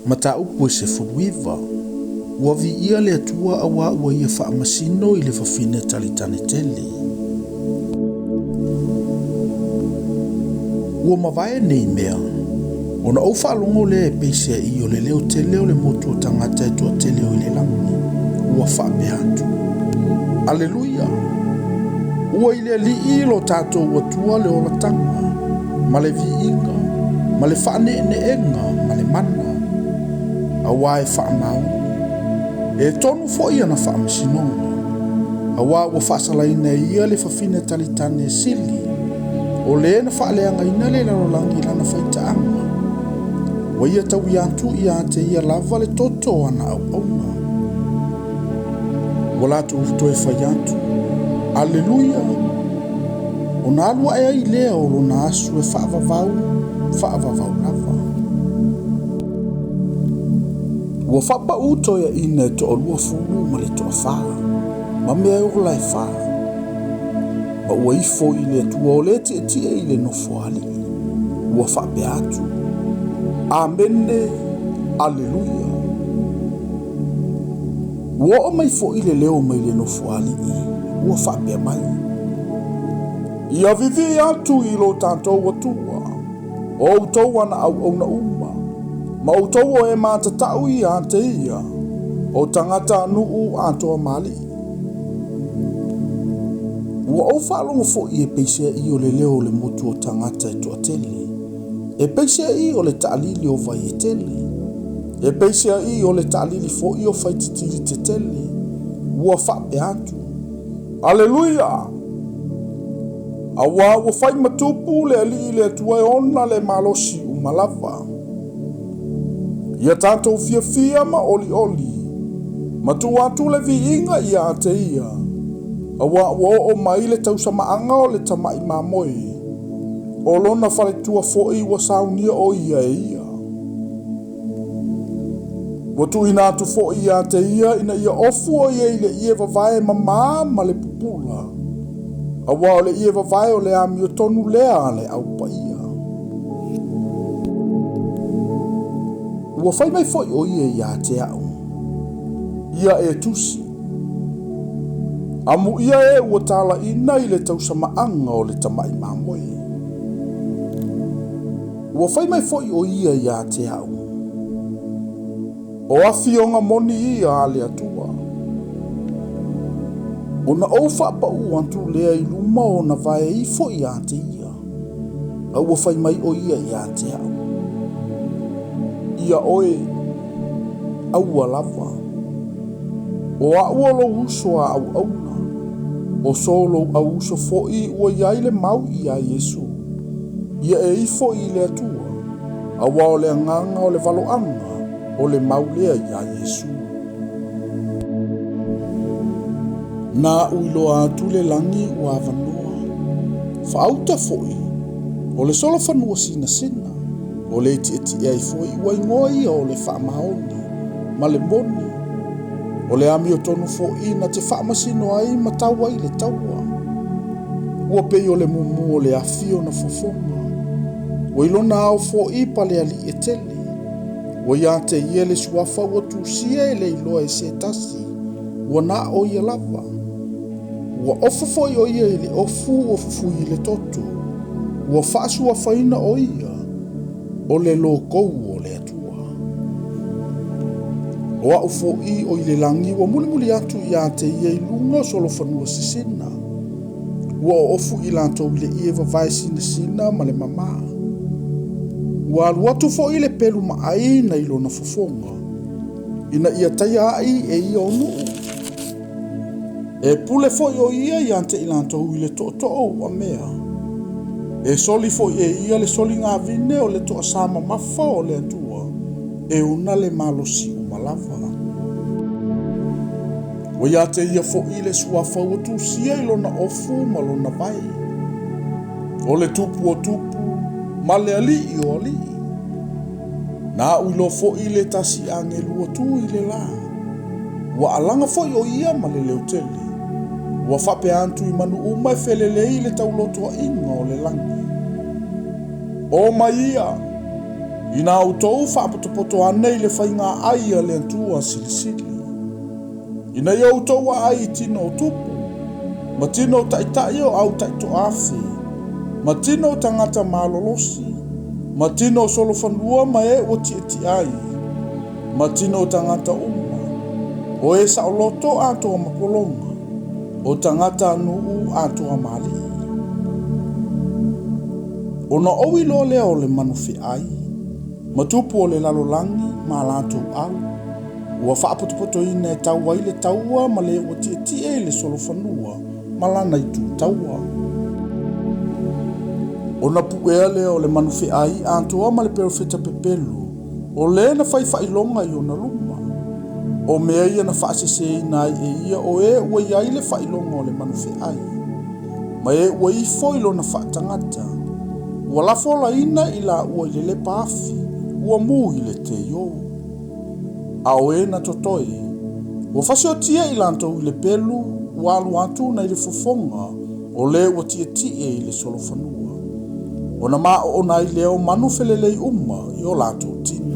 Mata upo se fuiva. Ua vi ia le atua awa ua ia whaamasino i le whawhine talitane tele. Ua mawai nei mea. Ona au whaalongo le e peisea i o le leo tele o le motu o tangata e tua tele o i le langi. Ua whaapea atu. Aleluia. Ua i le li i lo tato ua tua le ola tanga. Ma le vi inga. Ma le whaane ne enga. Ma le mana. Awa e whaamau. E tonu fo ia na whaamasinonga. Awa ua whaasalaina ia le whawhine talitane e sili. O le na whaaleanga ina le larolangi lana Faitauina. Wa ia tau i atu ia te ia lava le toto ana au auna. Wala tu ufto e whai atu. Aleluia. O na alua ea i lea o lo na asu e whaavavau lava. Ua whapa uto ia ina e to o lua fulu ma le to a whaa. Ma mea e ula e whaa. Ma ua ifo i le tua o le te tia i le no foali. Ua whape atu. Amene. Aleluia. Ua o mai fo i le leo mai le no foali i. Ua whape mai. Ia vivi atu i lo tātou atua. O utou ana au na uma. Ma utou o e mātatau i a te ia. O tangata nuu a toa mali. Ua au whaalongo fo i e peisea i o le leo le motu o tangata e toa tele. E peisea i o le taalili o vai e tele. E peisea i o le taalili fo i o faititili te tele. Ua whape atu. Aleluia! Awa ua whai matupu le ali le atua e ona le malosi umalava. Ia tātou fia ma oli. Matu atu le vi inga ia a te ia. Awa ua o mai le tausamaanga o le tamai mamoi. O lona whale tua foi ua saunia o ia e ia. Watu ina atu foi ia a te ia ina ia ofu o ia i le ia vavae ma le pupula. Awa o le ia vavae o le ami o tonu lea le au pa ia. Ua whai mai foi o ia te au. Ia e tusi. Amu ia e ua tala ina i le tausamaanga o le tamai mamoi. Ua whai mai foi o ia te au. O awhionga moni ia ale atua. O na au whapau antu lea i luma o na vae i foi a te ia. A ua whai mai o ia te au. Ia oe, aua lava. O aua lo uso a au auna. O solo au uso foi ua iaile mau ia Yesu. Ia e ifo i le atua. Awa o le anganga o le valoanga. O le mau lea ia Yesu. Na uilo atu le langi ua avanoa. Fauta foi. O le solo fanua sina. O le eti ai foi ua ingoi o le whaamaoni. Ma le moni. O le ami o tonu foi na te whaamasino ai ma taua i le taua. Ua pei o le mumu o le afio na fofonga. Ua ilona au foi pa le ali e tele. Ua ia te ia le suafa ua tusia e le iloa e se tasi. Ua na o ia lava. Ua ofu foi o ia i le ofu o fufu i le toto. Ua whaasua whaina o ia. O le lo kou o le atua. O au foi o i le langi ua muli atu ia te ia i lunga solo whanua sisina. Ua o ofu i lantou le ia vavai sina ma le mama. Ua alu atu foi le pelu maai na ilo na fofonga. Ina ia taia ai e ia o nuu. E pule foi o ia te i lantou i le to'o a mea. E soli foi e ia le soli ngā vine o le toa sama mafa o le atua. E una le malosi umalava. Wa ia te ia foi le suafa ua tusia i lona ofu ma lona vai. O le tupu o tupu, ma le alii o alii. Na uilo foi le tasi angelu o tu i le la. Wa alanga foi o ia ma le leo tele. Ua whape antu i manu umai whelelei le taulotoa inga o le langi. O mai ia, Ina autou whaapotopoto anei le whainga ai a le antua silisili. Ina i autou ai tino tupu, ma tino taitai o au taito afe, ma tino tangata malolosi, ma tino solo whanua ma e o ti ai, ma tino tangata uma, o e sa o loto atoa mapolonga, o tangata nuu atoa mali. Ona owi lo leo le manufi ai, matupu o le lalolangi ma latou au, ua whaapotopoto ina e taua i le taua ma le o ti e le solo whanua ma lana i tu taua. Ona puea leo le manufi ai atoa ma le perofeta pepelu, o le na whaiwhailonga i ona luma, o mea ia na whaasese ina ai e ia o e ua iai le whailonga o le manufi ai, ma e ua i foilo na whaatangata, ua lafola ina i la ua i le paafi, ua mu i le te yo. A o e na totoi, ua whasiotia i lantou i le pelu, ua alu atu na i le fofonga, o le ua tie i le solo whanua. Ona maa o na i leo manu felelei uma i o latou tini.